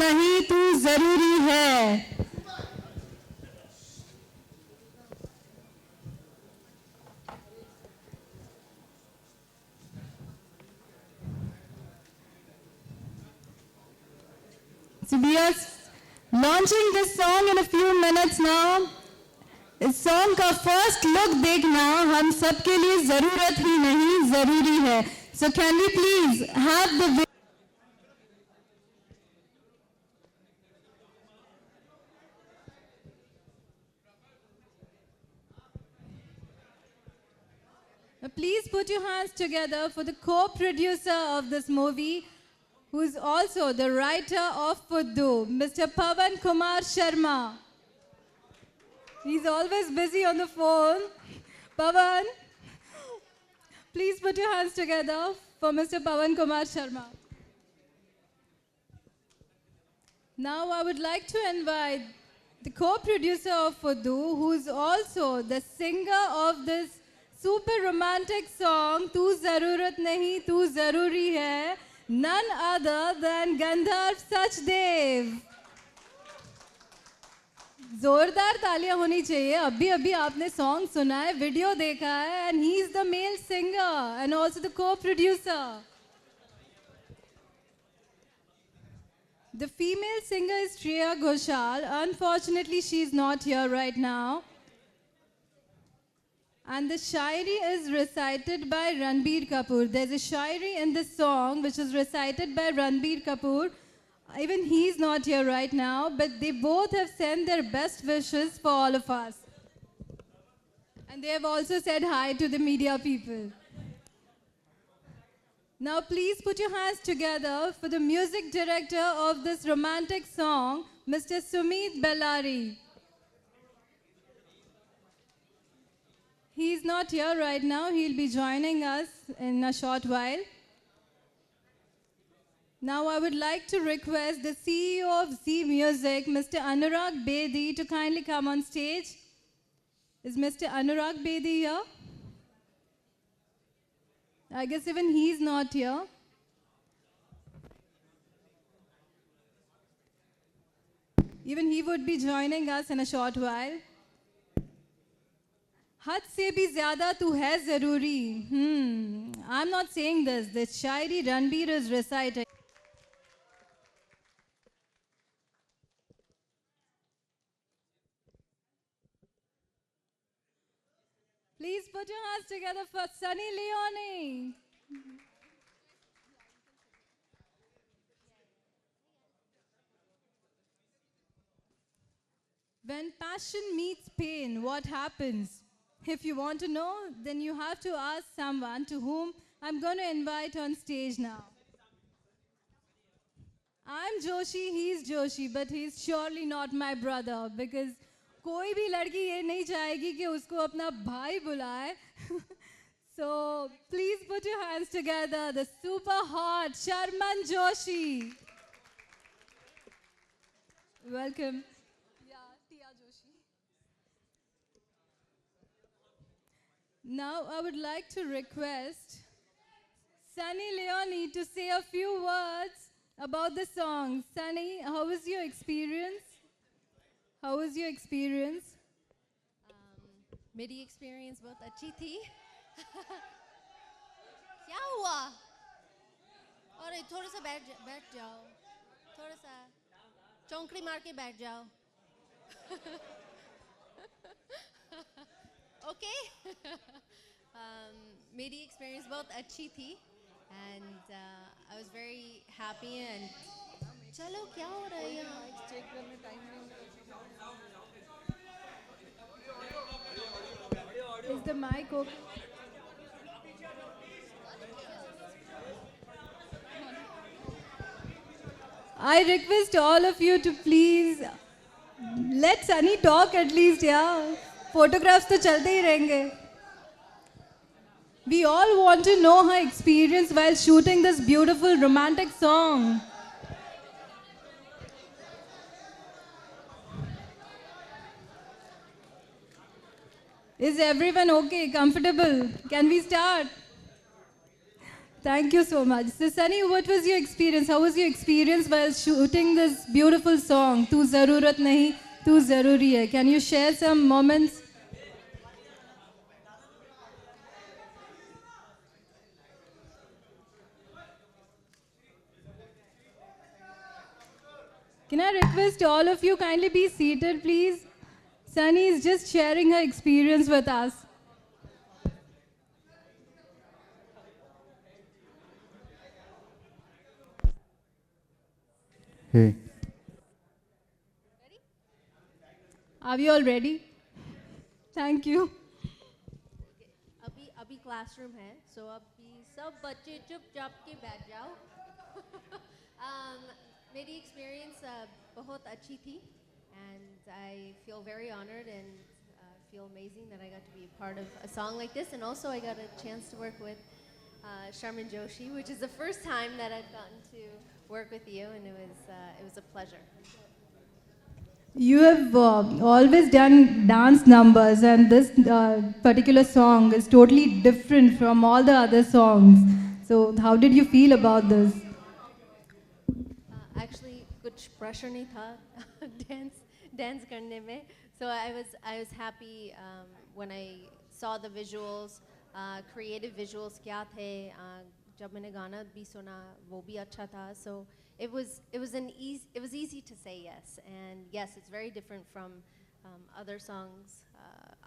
नहीं तू जरूरी है। So we are launching this song in a few minutes now. इस सॉन्ग का फर्स्ट लुक देखना हम सबके लिए जरूरत ही नहीं जरूरी है. So can we please have the please put your hands together for the co-producer of this movie, who is also the writer of Fuddu, Mr. Pawan Kumar Sharma. He's always busy on the phone. Pawan, please put your hands together for Mr. Pawan Kumar Sharma. Now I would like to invite the co-producer of Fuddu, who is also the singer of this super romantic song, Tu Zarurat Nahi, Tu Zaruri Hai, none other than Gandharv Sachdev. जोरदार तालियां होनी चाहिए. अभी अभी आपने song सुना है, video देखा है, and he is the male singer and also the co-producer. The female singer is Shreya Ghoshal. Unfortunately, she is not here right now. And the shairi is recited by Ranbir Kapoor. There's a shairi in this song which is recited by Ranbir Kapoor. Even he's not here right now, but they both have sent their best wishes for all of us. And they have also said hi to the media people. Now please put your hands together for the music director of this romantic song, Mr. Sumit Bellari. He's not here right now. He'll be joining us in a short while. Now I would like to request the CEO of Zee Music, Mr. Anurag Bedi, to kindly come on stage. Is Mr. Anurag Bedi here? I guess even he's not here. Even he would be joining us in a short while. हद से भी ज़्यादा तू है ज़रूरी. I'm not saying this. This shairi Ranbir is reciting. Please put your hands together for Sunny Leone. When passion meets pain, what happens? If you want to know, then you have to ask someone to whom I'm going to invite on stage now. I'm Joshi, he's Joshi, but he's surely not my brother, because कोई भी लड़की ये नहीं चाहेगी कि उसको अपना भाई बुलाए. So please put your hands together, the super hot Sharman Joshi. Welcome. Now I would like to request Sunny Leone to say a few words about the song. Sunny, how was your experience? How was your experience? मेरी experience बहुत अच्छी थी. क्या हुआ? अरे थोड़ा सा बैठ जाओ. थोड़ा सा चौंकड़ी मार के बैठ जाओ. Okay. मेरी experience बहुत अच्छी थी, and I was very happy. And चलो क्या हो रहा है यहाँ? Is the mic open? I request all of you to please let Sunny talk at least, yeah. Photographs तो चलते ही रहेंगे. We all want to know her experience while shooting this beautiful romantic song. Is everyone okay, comfortable? Can we start? Thank you so much. So, Sunny, what was your experience? How was your experience while shooting this beautiful song, Tu Zarurat Nahi, Tu Zaruri Hai? Can you share some moments? Can I request all of you kindly be seated, please? Sunny is just sharing her experience with us. Hey, Are we all ready? Thank you. अभी अभी classroom है सो अभी सब बच्चे चुपचाप के बैठ जाओ मेरी एक्सपीरियंस बहुत अच्छी थी and I feel very honored and feel amazing that I got to be a part of a song like this and also I got a chance to work with Sharman Joshi, which is the first time that I've gotten to work with you and it was a pleasure. You have always done dance numbers, and this particular song is totally different from all the other songs. So, how did you feel about this? Actually कुछ pressure नहीं था dance करने में so I was happy when I saw the visuals creative visuals क्या थे जब मैंने गाना भी सुना वो भी अच्छा था so it was easy to say yes and yes it's very different from other songs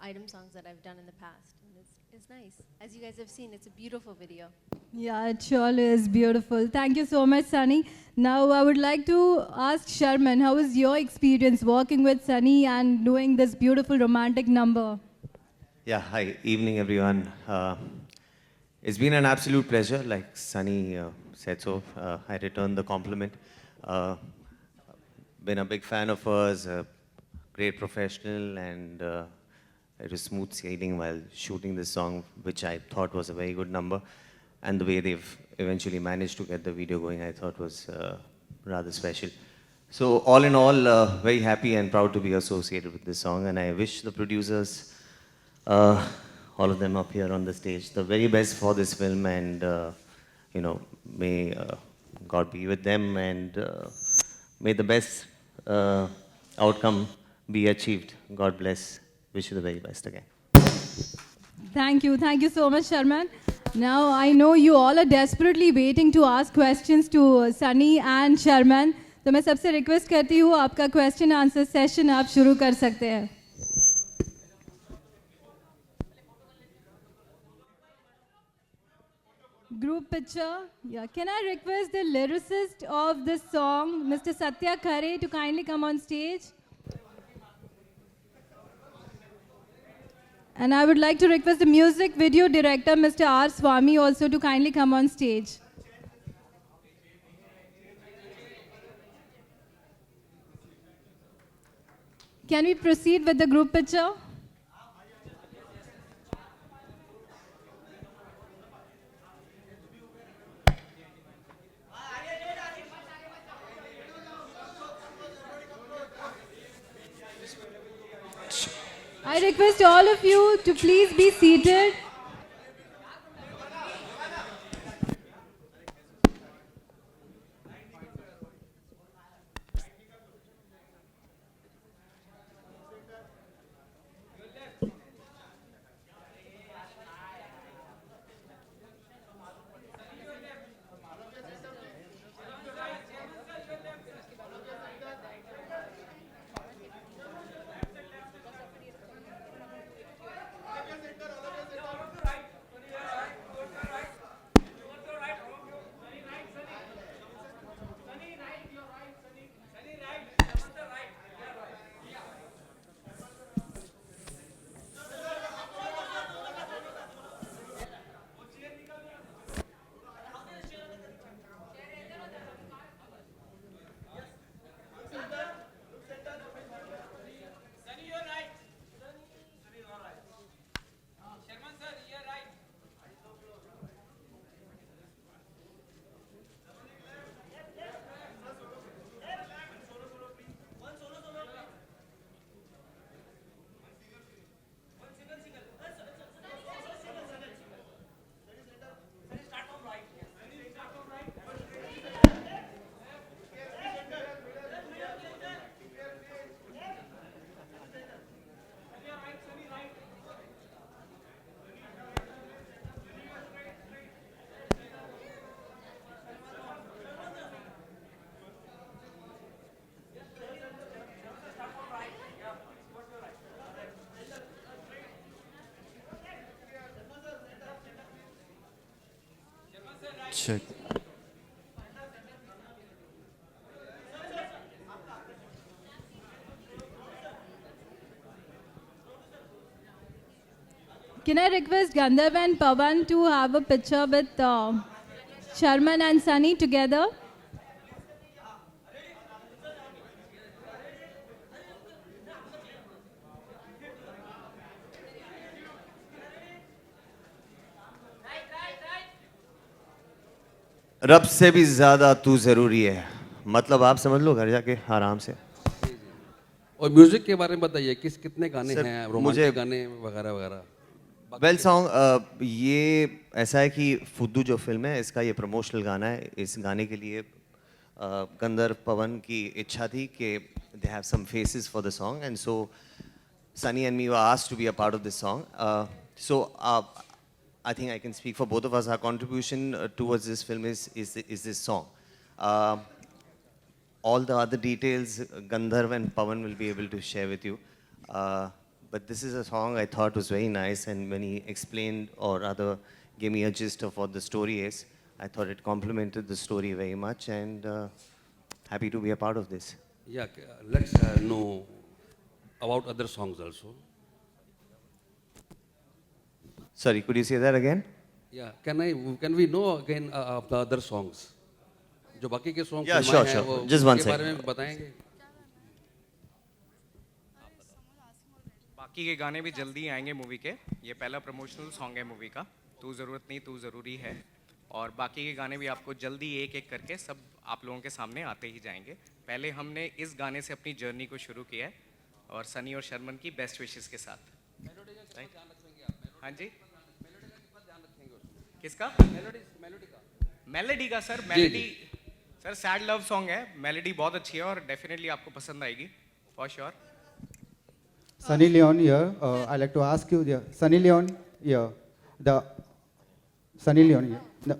item songs that I've done in the past and it's nice as you guys have seen it's a beautiful video. Yeah, it surely is beautiful. Thank you so much, Sunny. Now, I would like to ask Sharman, how was your experience working with Sunny and doing this beautiful romantic number? Yeah, hi, evening everyone. It's been an absolute pleasure, like Sunny said so. I return the compliment. Been a big fan of hers, a great professional, and it was smooth sailing while shooting this song, which I thought was a very good number. And the way they've eventually managed to get the video going, I thought was rather special. So all in all, very happy and proud to be associated with this song, and I wish the producers, all of them up here on the stage, the very best for this film, and may God be with them, and may the best outcome be achieved. God bless. Wish you the very best again. Thank you so much, Sharman. Now, I know you all are desperately waiting to ask questions to Sunny and Sharman. तो मैं सबसे request करती हूँ आपका question answer session आप शुरू कर सकते हैं. Group picture. Yeah. Can I request the lyricist of this song, Mr. Satya Khare, to kindly come on stage? And I would like to request the music video director, Mr. R. Swami, also to kindly come on stage. Can we proceed with the group picture? I request all of you to please be seated. Check. Can I request Gandharv and Pawan to have a picture with Sharman and Sunny together? रब से भी ज्यादा तू जरूरी है, मतलब आप समझ लो घर जाके आराम से। और म्यूजिक के बारे में बताइए, कितने गाने सर, हैं, मुझे- रोमांटिक गाने वगैरह वगैरह? वेल सॉन्ग ये ऐसा है कि फुद्दू जो फिल्म है इसका ये प्रमोशनल गाना है। इस गाने के लिए गंधर्व पवन की इच्छा थी कि they have some faces for the song, and so Sunny and me were asked to be a part of this song. सो I think I can speak for both of us. Our contribution towards this film is this song. All the other details, Gandharv and Pawan will be able to share with you. But this is a song I thought was very nice, and when he explained or rather gave me a gist of what the story is, I thought it complemented the story very much, and happy to be a part of this. Yeah, let's know about other songs also. Sorry, could you say that again? Yeah, can we know again of the other songs? जो बाकी के songs Yeah, फिल्माए sure, हैं, sure. वो Just one उनके बारे second. में बताएंगे? बाकी के गाने भी जल्दी आएंगे मूवी के। ये पहला प्रमोशनल सॉन्ग है मूवी का, तू ज़रूरत नहीं तू ज़रूरी है। और बाकी के गाने भी आपको जल्दी एक एक करके सब आप लोगों के सामने आते ही जाएंगे। पहले हमने इस गाने से अपनी जर्नी को शुरू किया है, और सनी और शर्मन की बेस्ट विशेस के साथ। हाँ जी, किसका? मेलोडी का sir, melody sir sad love song है, मेलोडी बहुत अच्छी है और डेफिनेटली आपको पसंद आएगी for sure. Sunny Leon here. I'd like to ask you, Sunny Leon here. Sunny Leon here. The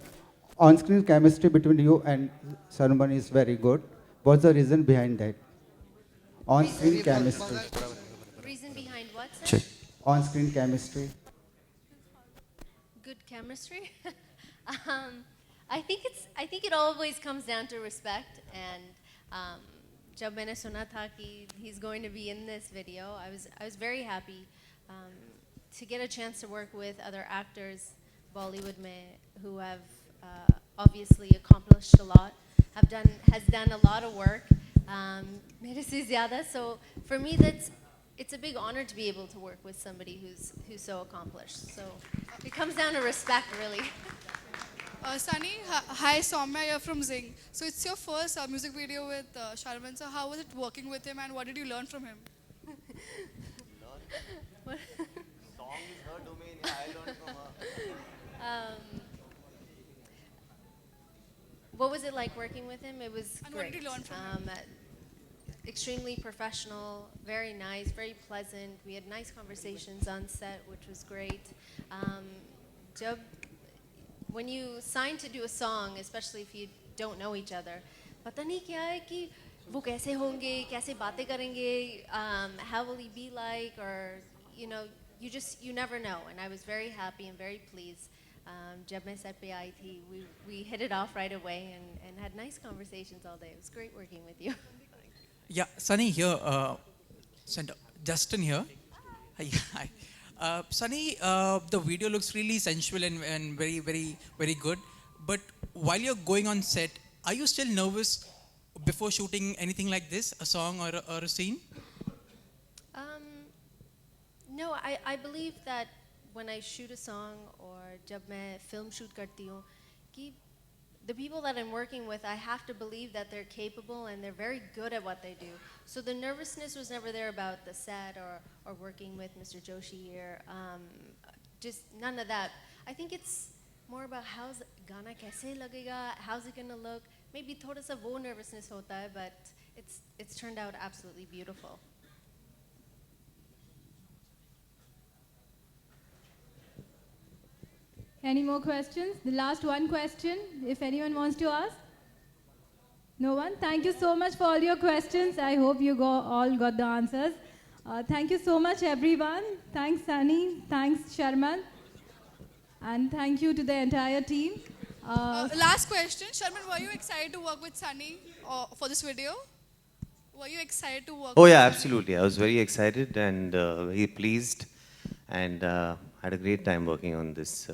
on-screen chemistry between you and Sharman is very good. What's the reason behind that? On-screen chemistry. Reason behind what, sir? Check. On-screen chemistry. Good chemistry. I think it always comes down to respect. And जब मैंने सुना था कि he's going to be in this video, I was very happy to get a chance to work with other actors Bollywood में who have obviously accomplished a lot, has done a lot of work मेरे से ज़्यादा. So for me it's a big honor to be able to work with somebody who's so accomplished. So it comes down to respect, really. Sunny, hi, Soumya here from Zing. So it's your first music video with Sharman. So how was it working with him, and what did you learn from him? Song is her domain, I learned from her. What was it like working with him? It was And what great. did you learn from him? Extremely professional, very nice, very pleasant. We had nice conversations on set, which was great. When you sign to do a song, especially if you don't know each other, पता नहीं क्या है कि वो कैसे होंगे, कैसे बातें करेंगे, how will he be like, or you never know. And I was very happy and very pleased. जब मैं set पे आई थी, we hit it off right away and had nice conversations all day. It was great working with you. Yeah, Sunny here. Justin here. Hi. Sunny, the video looks really sensual and very, very, very good. But while you're going on set, are you still nervous before shooting anything like this, a song or a scene? No, I believe that when I shoot a song or जब मैं film shoot करती हूँ, कि the people that I'm working with, I have to believe that they're capable and they're very good at what they do. So the nervousness was never there about the set or working with Mr. Joshi here. Just none of that. I think it's more about how's गाना कैसे लगेगा, how's it gonna look. Maybe थोड़ा सा वो nervousness होता है, but it's turned out absolutely beautiful. Any more questions? The last one question, if anyone wants to ask. No one? Thank you so much for all your questions. I hope you all got the answers. Thank you so much, everyone. Thanks, Sunny. Thanks, Sharman. And thank you to the entire team. Last question, Sharman, were you excited to work with Sunny for this video? Were you excited to work? Oh with yeah, Sunny? absolutely. I was very excited and very pleased, and had a great time working on this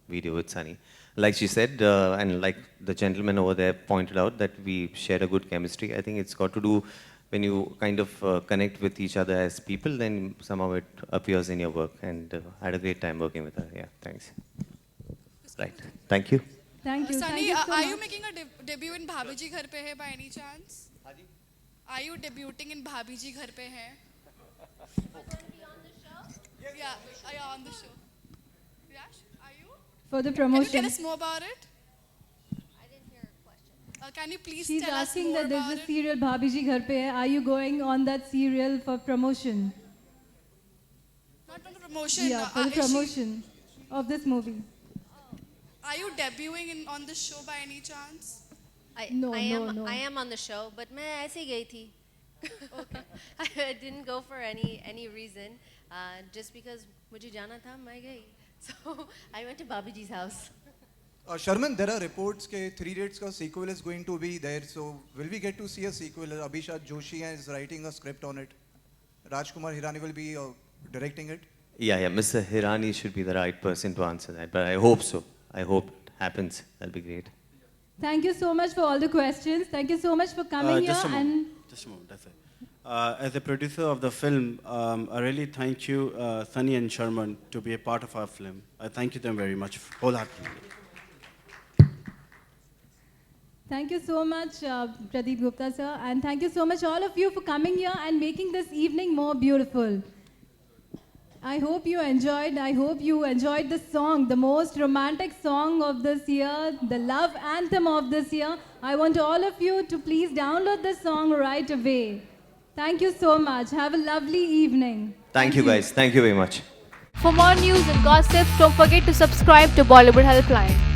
video with Sunny. Like she said, and like the gentleman over there pointed out, that we shared a good chemistry. I think it's got to do when you kind of connect with each other as people, then somehow it appears in your work. And I had a great time working with her. Yeah, thanks. Right. Thank you. Thank you. Thank Sunny, you so are you much. making a debut in Bhabhi Ji Ghar Pe Hai by any chance? Are you debuting in Bhabhi Ji Ghar Pe Hai? Yeah, are you on the show? Yash, are you? For the Can you tell promotion. us more about it? I didn't hear a question. Can you please She's tell us asking more that there's about a it? serial Bhabhi Ji Ghar Pe Hai. Are you going on that serial for promotion? Not for the promotion. Yeah, for the is she- promotion of this movie. Are you debuting on the show by any chance? No, no. I am on the show, but मैं ऐसे ही गई थी. I didn't go for any reason. Just because मुझे जाना था, मैं गई. So I went to Bhabhi Ji's house. Sharman, there are reports that 3 Idiots ka sequel is going to be there. So will we get to see a sequel? Abhishek Joshi is writing a script on it. Rajkumar Hirani will be directing it. Yeah, Mr. Hirani should be the right person to answer that, but I hope so. I hope it happens. That'll be great. Thank you so much for all the questions. Thank you so much for coming here. Just a moment. And Just a moment. That's it. As a producer of the film, I really thank you, Sunny and Sharman, to be a part of our film. I thank you them very much, wholeheartedly. thank you so much, Pradeep Gupta sir. And thank you so much all of you for coming here and making this evening more beautiful. I hope you enjoyed. I hope you enjoyed the song, the most romantic song of this year, the love anthem of this year. I want all of you to please download the song right away. Thank you so much. Have a lovely evening. Thank you guys. Thank you very much. For more news and gossips, don't forget to subscribe to Bollywood Helpline.